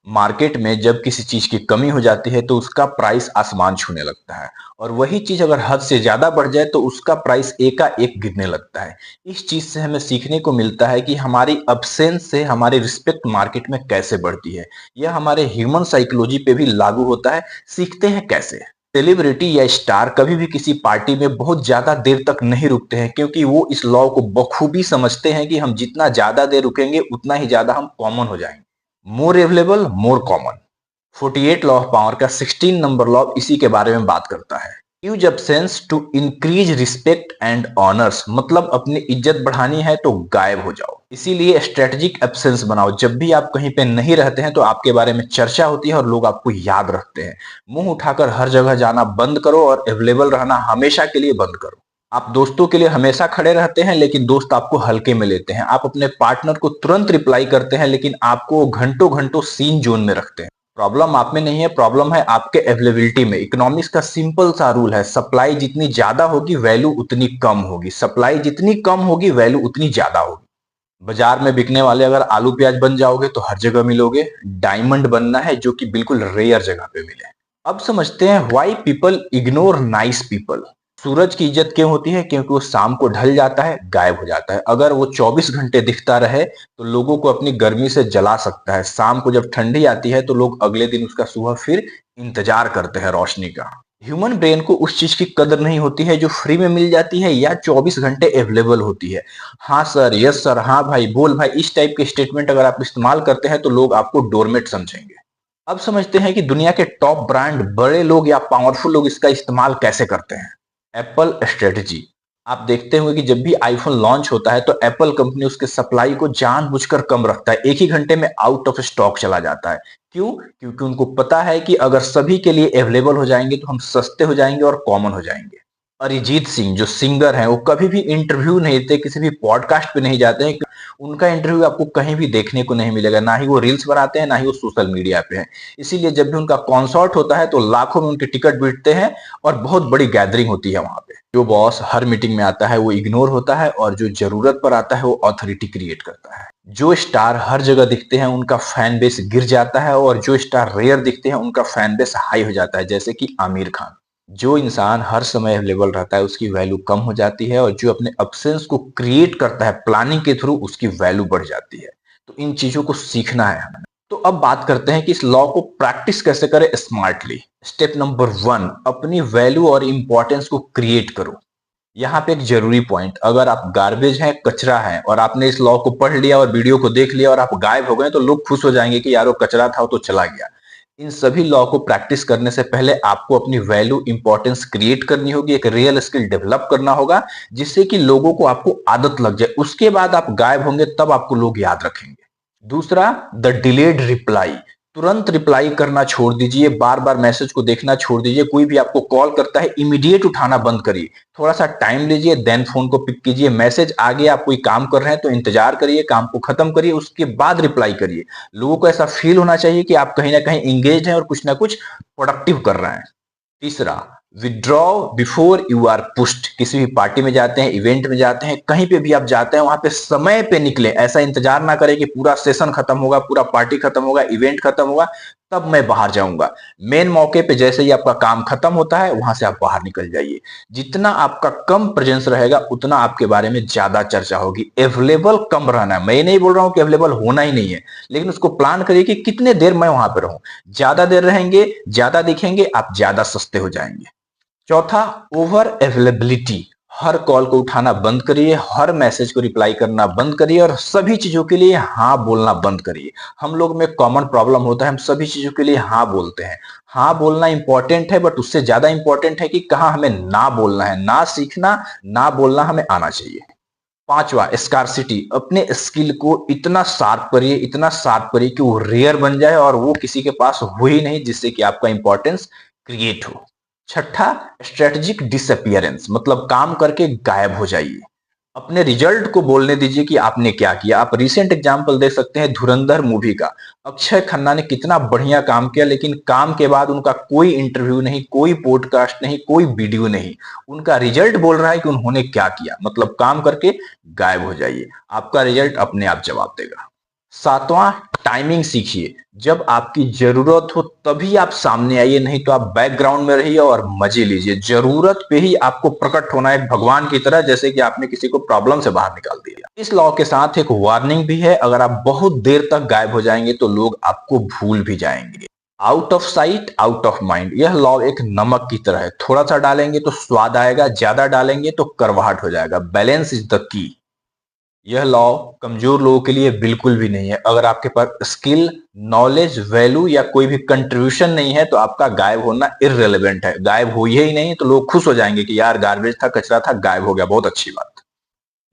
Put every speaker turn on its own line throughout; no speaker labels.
Market में जब किसी चीज की कमी हो जाती है तो उसका प्राइस आसमान छूने लगता है और वही चीज अगर हद से ज्यादा बढ़ जाए तो उसका प्राइस एकाएक गिरने लगता है। इस चीज से हमें सीखने को मिलता है कि हमारी अब्सेंस से हमारी रिस्पेक्ट मार्केट में कैसे बढ़ती है। यह हमारे ह्यूमन साइकोलॉजी पे भी लागू होता है। सीखते हैं कैसे? सेलिब्रिटी या स्टार कभी भी किसी पार्टी में बहुत ज्यादा देर तक नहीं रुकते हैं क्योंकि वो इस लॉ को बखूबी समझते हैं कि हम जितना ज्यादा देर रुकेंगे उतना ही ज्यादा हम कॉमन हो जाएंगे। मोर available more common. 48 law of power का 16 नंबर लॉ इसी के बारे में बात करता है। Use absence to increase respect and honours, मतलब अपनी इज्जत बढ़ानी है तो गायब हो जाओ। इसीलिए स्ट्रेटेजिक एब्सेंस बनाओ। जब भी आप कहीं पे नहीं रहते हैं तो आपके बारे में चर्चा होती है और लोग आपको याद रखते हैं। मुंह उठाकर हर जगह जाना बंद करो और अवेलेबल रहना हमेशा के लिए बंद करो। आप दोस्तों के लिए हमेशा खड़े रहते हैं लेकिन दोस्त आपको हल्के में लेते हैं। आप अपने पार्टनर को तुरंत रिप्लाई करते हैं लेकिन आपको घंटों घंटों सीन जोन में रखते हैं। प्रॉब्लम आप में नहीं है, प्रॉब्लम है आपके अवेलेबिलिटी में। इकोनॉमिक्स का सिंपल सा रूल है, सप्लाई जितनी ज्यादा होगी वैल्यू उतनी कम होगी, सप्लाई जितनी कम होगी वैल्यू उतनी ज्यादा होगी। बाजार में बिकने वाले अगर आलू प्याज बन जाओगे तो हर जगह मिलोगे। डायमंड बनना है जो कि बिल्कुल रेयर जगह पे मिले। अब समझते हैं why people ignore nice people. सूरज की इज्जत क्यों होती है? क्योंकि वो शाम को ढल जाता है, गायब हो जाता है। अगर वो 24 घंटे दिखता रहे तो लोगों को अपनी गर्मी से जला सकता है। शाम को जब ठंडी आती है तो लोग अगले दिन उसका सुबह फिर इंतजार करते हैं रोशनी का। ह्यूमन ब्रेन को उस चीज की कदर नहीं होती है जो फ्री में मिल जाती है या 24 घंटे अवेलेबल होती है। हाँ सर, यस सर, हाँ भाई, बोल भाई, इस टाइप के स्टेटमेंट अगर आप इस्तेमाल करते हैं तो लोग आपको डोरमेट समझेंगे। अब समझते हैं कि दुनिया के टॉप ब्रांड, बड़े लोग या पावरफुल लोग इसका इस्तेमाल कैसे करते हैं। Apple strategy. आप देखते होंगे कि जब भी आईफोन लॉन्च होता है तो एप्पल कंपनी उसके सप्लाई को जानबूझकर कम रखता है। एक ही घंटे में आउट ऑफ स्टॉक चला जाता है। क्यों? क्योंकि उनको पता है कि अगर सभी के लिए अवेलेबल हो जाएंगे तो हम सस्ते हो जाएंगे और कॉमन हो जाएंगे। अरिजीत सिंह जो सिंगर हैं वो कभी भी इंटरव्यू नहीं देते, किसी भी पॉडकास्ट पे नहीं जाते हैं। उनका इंटरव्यू आपको कहीं भी देखने को नहीं मिलेगा। ना ही वो रील्स बनाते हैं, ना ही वो सोशल मीडिया पे हैं। इसीलिए जब भी उनका कॉन्सर्ट होता है तो लाखों में उनके टिकट बिकते हैं और बहुत बड़ी गैदरिंग होती है वहां पे। जो बॉस हर मीटिंग में आता है वो इग्नोर होता है और जो जरूरत पर आता है वो अथॉरिटी क्रिएट करता है। जो स्टार हर जगह दिखते हैं उनका फैन बेस गिर जाता है और जो स्टार रेयर दिखते हैं उनका फैन बेस हाई हो जाता है, जैसे कि आमिर खान। जो इंसान हर समय अवेलेबल रहता है उसकी वैल्यू कम हो जाती है और जो अपने अब्सेंस को क्रिएट करता है प्लानिंग के थ्रू उसकी वैल्यू बढ़ जाती है। तो इन चीजों को सीखना है हमें। तो अब बात करते हैं कि इस लॉ को प्रैक्टिस कैसे करें स्मार्टली। स्टेप नंबर 1, अपनी वैल्यू और इंपॉर्टेंस को क्रिएट करो। यहाँ पे एक जरूरी पॉइंट, अगर आप गार्बेज हैं, कचरा है और आपने इस लॉ को पढ़ लिया और वीडियो को देख लिया और आप गायब हो गए तो लोग खुश हो जाएंगे कि यार वो कचरा था वो तो चला गया। इन सभी लॉ को प्रैक्टिस करने से पहले आपको अपनी वैल्यू इंपॉर्टेंस क्रिएट करनी होगी, एक रियल स्किल डेवलप करना होगा जिससे कि लोगों को आपको आदत लग जाए। उसके बाद आप गायब होंगे तब आपको लोग याद रखेंगे। दूसरा, द डिलेड रिप्लाई। तुरंत रिप्लाई करना छोड़ दीजिए, बार बार मैसेज को देखना छोड़ दीजिए। कोई भी आपको कॉल करता है इमीडिएट उठाना बंद करिए। थोड़ा सा टाइम लीजिए, देन फोन को पिक कीजिए। मैसेज आ गया, आप कोई काम कर रहे हैं तो इंतजार करिए, काम को खत्म करिए, उसके बाद रिप्लाई करिए। लोगों को ऐसा फील होना चाहिए कि आप कहीं ना कहीं इंगेज हैं और कुछ ना कुछ प्रोडक्टिव कर रहे हैं। तीसरा, withdraw before you are pushed. किसी भी पार्टी में जाते हैं, इवेंट में जाते हैं, कहीं पे भी आप जाते हैं वहां पे समय पे निकले। ऐसा इंतजार ना करें कि पूरा सेशन खत्म होगा, पूरा पार्टी खत्म होगा, इवेंट खत्म होगा तब मैं बाहर जाऊंगा। मेन मौके पे जैसे ही आपका काम खत्म होता है वहां से आप बाहर निकल जाइए। जितना आपका कम प्रेजेंस रहेगा उतना आपके बारे में ज्यादा चर्चा होगी। अवेलेबल कम रहना है, मैं ये नहीं बोल रहा हूं कि अवेलेबल होना ही नहीं है, लेकिन उसको प्लान करिए कि कितने देर मैं वहां पे रहूं। ज्यादा देर रहेंगे, ज्यादा दिखेंगे, आप ज्यादा सस्ते हो जाएंगे। चौथा, ओवर अवेलेबिलिटी। हर कॉल को उठाना बंद करिए, हर मैसेज को रिप्लाई करना बंद करिए और सभी चीजों के लिए हाँ बोलना बंद करिए। हम लोग में कॉमन प्रॉब्लम होता है, हम सभी चीजों के लिए हाँ बोलते हैं। हाँ बोलना इंपॉर्टेंट है बट उससे ज्यादा इंपॉर्टेंट है कि कहाँ हमें ना बोलना है। ना सीखना, ना बोलना हमें आना चाहिए। पांचवा, स्कार्सिटी। अपने स्किल को इतना शार्प करिए, इतना शार्प करिए कि वो रेयर बन जाए और वो किसी के पास हो ही नहीं, जिससे कि आपका इंपॉर्टेंस क्रिएट हो। छठा, स्ट्रेटेजिक डिसअपियरेंस, मतलब काम करके गायब हो जाइए। अपने रिजल्ट को बोलने दीजिए कि आपने क्या किया। आप रिसेंट एग्जांपल देख सकते हैं धुरंधर मूवी का। अक्षय खन्ना ने कितना बढ़िया काम किया लेकिन काम के बाद उनका कोई इंटरव्यू नहीं, कोई पॉडकास्ट नहीं, कोई वीडियो नहीं। उनका रिजल्ट बोल रहा है कि उन्होंने क्या किया। मतलब काम करके गायब हो जाइए, आपका रिजल्ट अपने आप जवाब देगा। सातवां, टाइमिंग सीखिए। जब आपकी जरूरत हो तभी आप सामने आइए, नहीं तो आप बैकग्राउंड में रहिए और मजे लीजिए। जरूरत पे ही आपको प्रकट होना है भगवान की तरह, जैसे कि आपने किसी को प्रॉब्लम से बाहर निकाल दिया। इस लॉ के साथ एक वार्निंग भी है, अगर आप बहुत देर तक गायब हो जाएंगे तो लोग आपको भूल भी जाएंगे। Out of sight out of mind, यह लॉ एक नमक की तरह है। थोड़ा सा डालेंगे तो स्वाद आएगा, ज्यादा डालेंगे तो करवाहट हो जाएगा। Balance is the key. यह लॉ कमजोर लोगों के लिए बिल्कुल भी नहीं है। अगर आपके पास स्किल, नॉलेज, वैल्यू या कोई भी कंट्रीब्यूशन नहीं है तो आपका गायब होना इररिलेवेंट है। गायब हो ही नहीं तो लोग खुश हो जाएंगे कि यार गार्बेज था, कचरा था, गायब हो गया, बहुत अच्छी बात।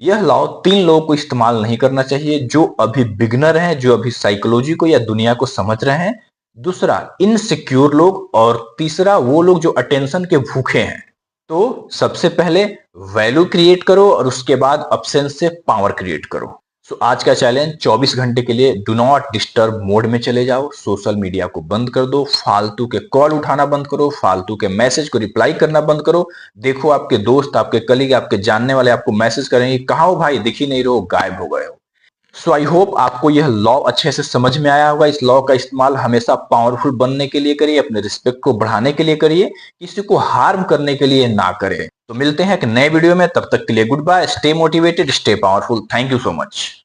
यह लॉ 3 लोगों को इस्तेमाल नहीं करना चाहिए, जो अभी बिगनर हैं, जो अभी साइकोलॉजी को या दुनिया को समझ रहे हैं। दूसरा, इनसिक्योर लोग। और तीसरा, वो लोग जो अटेंशन के भूखे हैं। तो सबसे पहले वैल्यू क्रिएट करो और उसके बाद अब्सेंस से पावर क्रिएट करो। सो आज का चैलेंज, 24 घंटे के लिए डू नॉट डिस्टर्ब मोड में चले जाओ। सोशल मीडिया को बंद कर दो, फालतू के कॉल उठाना बंद करो, फालतू के मैसेज को रिप्लाई करना बंद करो। देखो आपके दोस्त, आपके कलीग, आपके जानने वाले आपको मैसेज करेंगे, कहाँ हो भाई, दिख ही नहीं रहो, गायब हो गए हो। सो आई होप आपको यह लॉ अच्छे से समझ में आया होगा। इस लॉ का इस्तेमाल हमेशा पावरफुल बनने के लिए करिए, अपने रिस्पेक्ट को बढ़ाने के लिए करिए, किसी को हार्म करने के लिए ना करें। तो मिलते हैं एक नए वीडियो में, तब तक के लिए goodbye. Stay motivated, stay powerful. Thank you so much.